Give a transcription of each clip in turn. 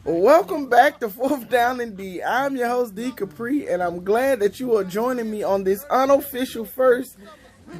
Welcome back to Fourth Down and D. I'm your host D Capri, and I'm glad that you are joining me on this unofficial first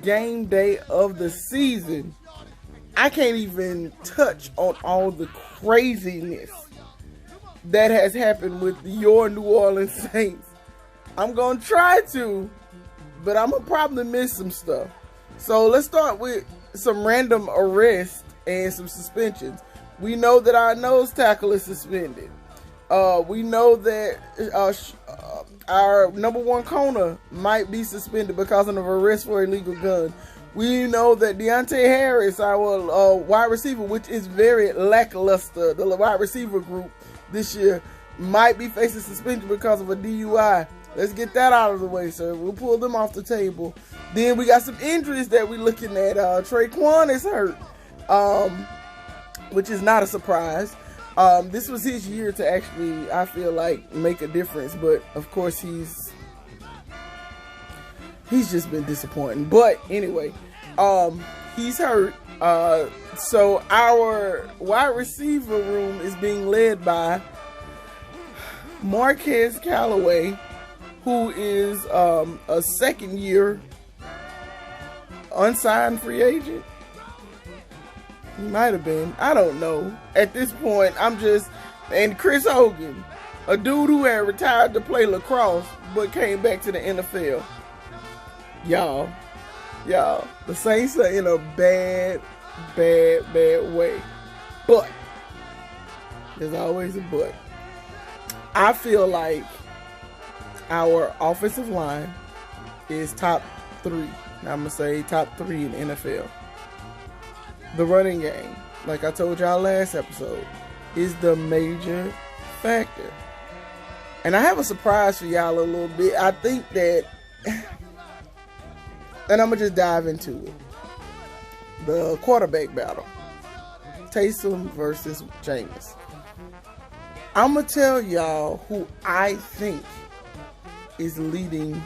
game day of the season. I can't even touch on all the craziness that has happened with your New Orleans Saints. I'm gonna try to, but I'm gonna probably miss some stuff. So let's start with some random arrests and some suspensions. We know that our nose tackle is suspended. We know that our number one corner might be suspended because of an arrest for illegal gun. We know that Deontay Harris, our wide receiver, which is very lackluster, the wide receiver group this year, might be facing suspension because of a DUI. Let's get that out of the way, sir. We'll pull them off the table. Then we got some injuries that we're looking at. Traquan is hurt. Which is not a surprise. This was his year to actually, I feel like, make a difference. But, of course, he's just been disappointing. But, anyway, he's hurt. So, our wide receiver room is being led by Marquez Callaway, who is a second-year unsigned free agent. He might have been. I don't know. At this point, and Chris Hogan, a dude who had retired to play lacrosse, but came back to the NFL. Y'all, the Saints are in a bad way. But, there's always a but. I feel like our offensive line is top 3. I'm going to say top 3 in the NFL. The running game, like I told y'all last episode, is the major factor. And I have a surprise for y'all a little bit. I think that, and I'm going to just dive into it. The quarterback battle. Taysom versus Jameis. I'm going to tell y'all who I think is leading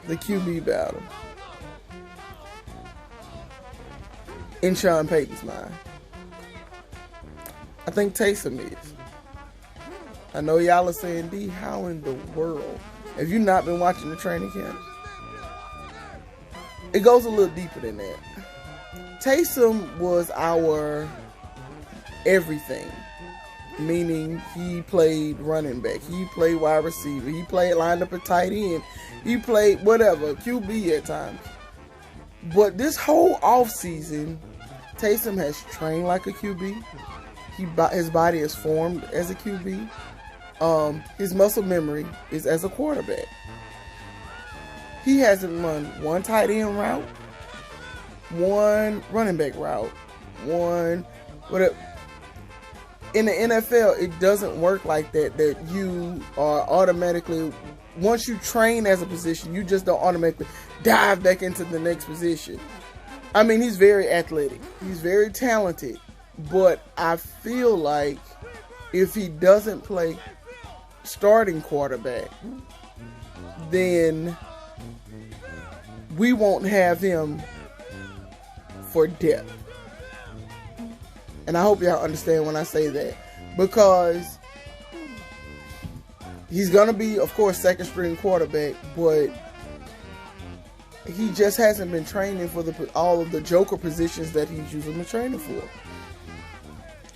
the QB battle. In Sean Payton's mind. I think Taysom is. I know y'all are saying, D, how in the world? Have you not been watching the training camp? It goes a little deeper than that. Taysom was our everything. Meaning he played running back. He played wide receiver. He played lined up at tight end. He played whatever, QB at times. But this whole offseason, Taysom has trained like a QB. His body is formed as a QB. His muscle memory is as a quarterback. He hasn't run one tight end route, one running back route, one whatever. In the NFL, it doesn't work like that. That you are automatically, once you train as a position, you just don't automatically dive back into the next position. I mean, he's very athletic. He's very talented. But I feel like if he doesn't play starting quarterback, then we won't have him for depth. And I hope y'all understand when I say that. Because he's going to be, of course, second string quarterback, but he just hasn't been training for all of the joker positions that he's usually training for.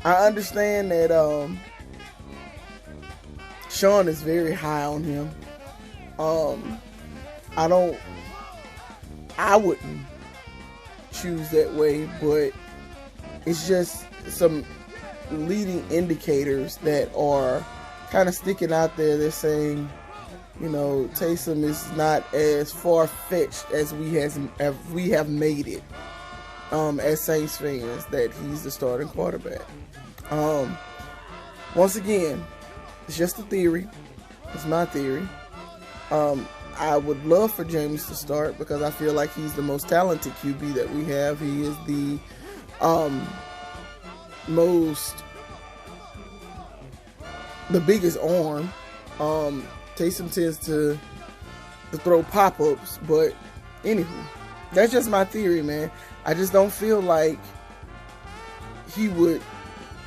I understand that Sean is very high on him. I wouldn't choose that way, but it's just some leading indicators that are kind of sticking out there. They're saying, you know, Taysom is not as far-fetched as we have made it as Saints fans, that he's the starting quarterback. Once again, it's just a theory. It's my theory. I would love for James to start because I feel like he's the most talented QB that we have. He is the biggest arm. Taysom tends to throw pop-ups, but anywho, that's just my theory, man. I just don't feel like he would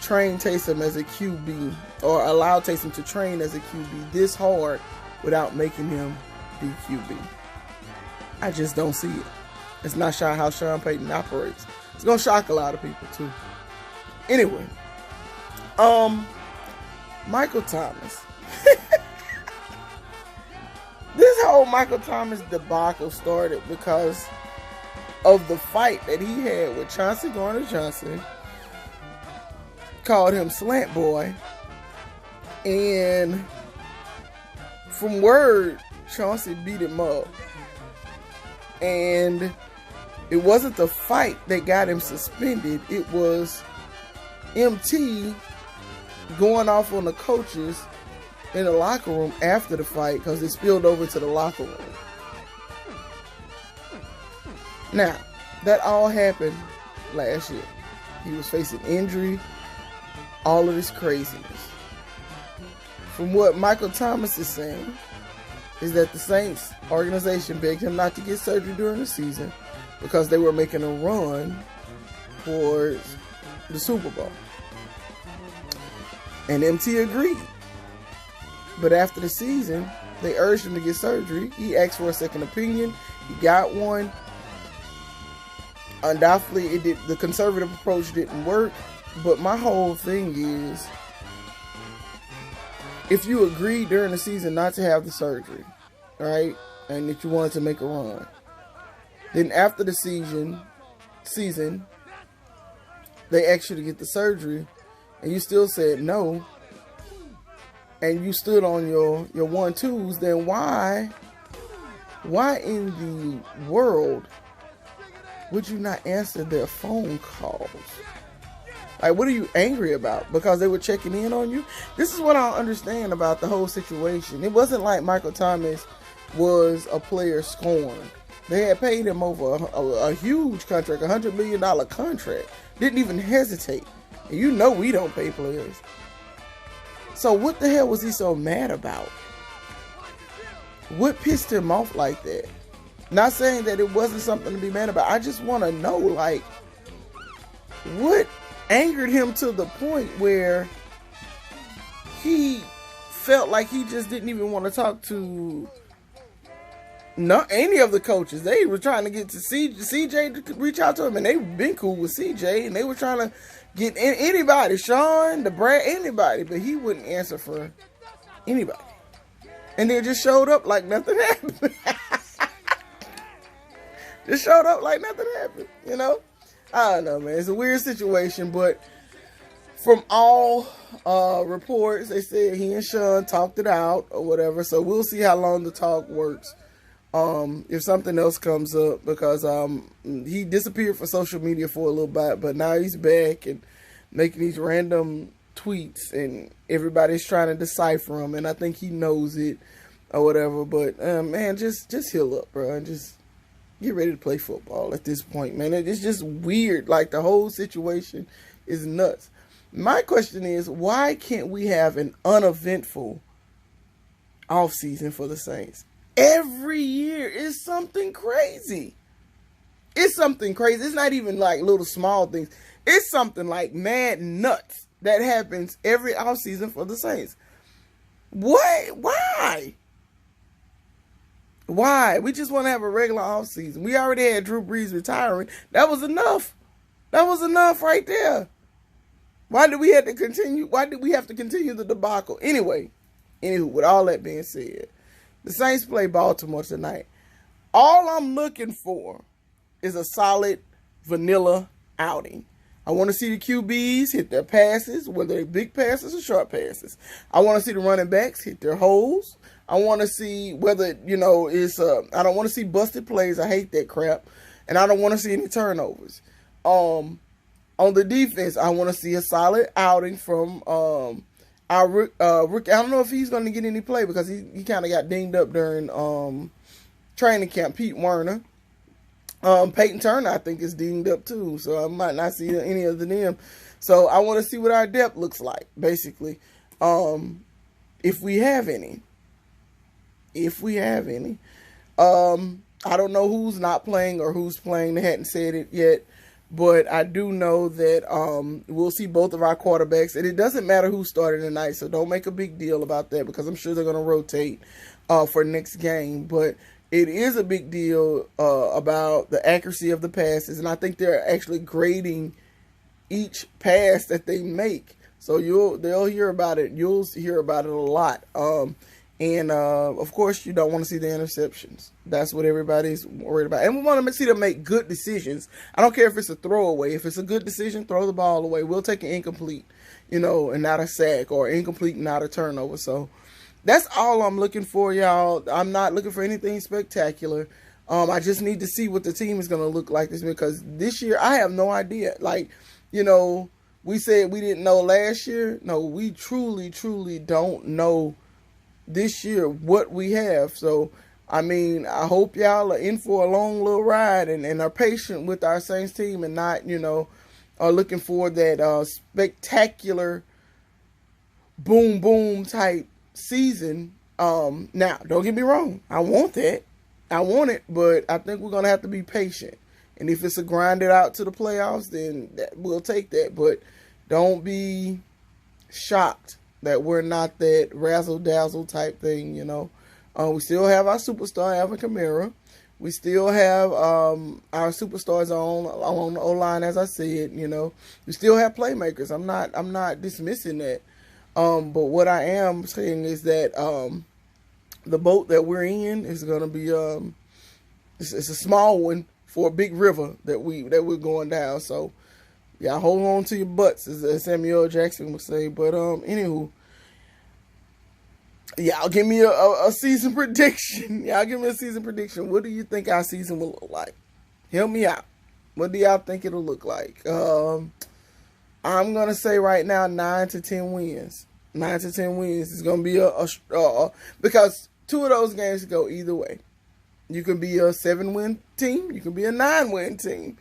train Taysom as a QB or allow Taysom to train as a QB this hard without making him the QB. I just don't see it. It's not how Sean Payton operates. It's gonna shock a lot of people too. Anyway, Michael Thomas. This whole Michael Thomas debacle started because of the fight that he had with Chauncey Gardner-Johnson. Called him Slant Boy. And from word, Chauncey beat him up. And it wasn't the fight that got him suspended. It was MT going off on the coaches in the locker room after the fight because it spilled over to the locker room. Now, that all happened last year. He was facing injury, all of this craziness. From what Michael Thomas is saying, is that the Saints organization begged him not to get surgery during the season because they were making a run towards the Super Bowl. And MT agreed. But after the season, they urged him to get surgery. He asked for a second opinion. He got one. Undoubtedly, the conservative approach didn't work. But my whole thing is, if you agreed during the season not to have the surgery, right, and that you wanted to make a run, then after the season, they asked you to get the surgery, and you still said no, and you stood on your 1-2s, then why in the world would you not answer their phone calls? Like, what are you angry about? Because they were checking in on you? This is what I don't understand about the whole situation. It wasn't like Michael Thomas was a player scorned. They had paid him over a huge contract, $100 million contract. Didn't even hesitate. And you know we don't pay players. So what the hell was he so mad about? What pissed him off like that? Not saying that it wasn't something to be mad about. I just want to know, like, what angered him to the point where he felt like he just didn't even want to talk to any of the coaches. They were trying to get to CJ to reach out to him, and they've been cool with CJ, and they were trying to get anybody, Sean, Brad, anybody, but he wouldn't answer for anybody. And they just showed up like nothing happened. Just showed up like nothing happened, you know? I don't know, man. It's a weird situation, but from all reports, they said he and Sean talked it out or whatever. So we'll see how long the talk works. If something else comes up, because he disappeared from social media for a little bit, but now he's back and making these random tweets, and everybody's trying to decipher him, and I think he knows it or whatever. But man, just heal up, bro, and just get ready to play football at this point, man. It's just weird. Like, the whole situation is nuts. My question is, why can't we have an uneventful offseason for the Saints? Every year is something crazy. It's something crazy. It's not even like little small things. It's something like mad nuts that happens every offseason for the Saints. What? Why? Why? We just want to have a regular offseason. We already had Drew Brees retiring. That was enough. That was enough right there. Why did we have to continue? Why did we have to continue the debacle? Anyway, with all that being said, the Saints play Baltimore tonight. All I'm looking for is a solid vanilla outing. I want to see the QBs hit their passes, whether they're big passes or short passes. I want to see the running backs hit their holes. I want to see whether, it's I don't want to see busted plays. I hate that crap. And I don't want to see any turnovers. On the defense, I want to see a solid outing from our Rick. I don't know if he's going to get any play because he kind of got dinged up during training camp. Pete Werner. Peyton Turner, I think, is dinged up too. So I might not see any of them. So I want to see what our depth looks like, basically. If we have any. I don't know who's not playing or who's playing. They hadn't said it yet. But I do know that we'll see both of our quarterbacks, and it doesn't matter who's starting tonight, so don't make a big deal about that because I'm sure they're going to rotate for next game. But it is a big deal about the accuracy of the passes, and I think they're actually grading each pass that they make. So they'll hear about it. You'll hear about it a lot. And of course, you don't want to see the interceptions. That's what everybody's worried about. And we want to see them make good decisions. I don't care if it's a throwaway. If it's a good decision, throw the ball away. We'll take an incomplete, and not a sack, or incomplete and not a turnover. So that's all I'm looking for, y'all. I'm not looking for anything spectacular. I just need to see what the team is going to look like because this year I have no idea. Like, we said we didn't know last year. No, we truly, truly don't know this year what we have. So I hope y'all are in for a long little ride and are patient with our Saints team and not are looking for that spectacular boom boom type season. Now don't get me wrong, I want that, I want it, but I think we're gonna have to be patient, and if it's a grind it out to the playoffs, then we'll take that. But don't be shocked that we're not that razzle-dazzle type thing, We still have our superstar, Alvin Kamara. We still have our superstars on the O-line, as I said, We still have playmakers. I'm not dismissing that. But what I am saying is that the boat that we're in is going to be it's a small one for a big river that we're going down. So y'all hold on to your butts, as Samuel Jackson would say. But anywho, y'all give me a season prediction. Y'all give me a season prediction. What do you think our season will look like? Help me out. What do y'all think it'll look like? I'm gonna say right now 9 to 10 wins. 9 to 10 wins is gonna be because 2 of those games go either way. You can be a 7-win team. You can be a 9-win team.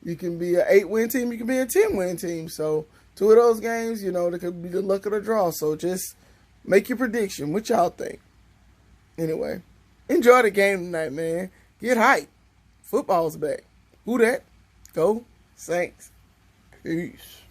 You can be an 8-win team. You can be a 10-win team. So 2 of those games, they could be the luck of the draw. So just make your prediction. What y'all think? Anyway, enjoy the game tonight, man. Get hyped. Football's back. Who that? Go Saints. Peace.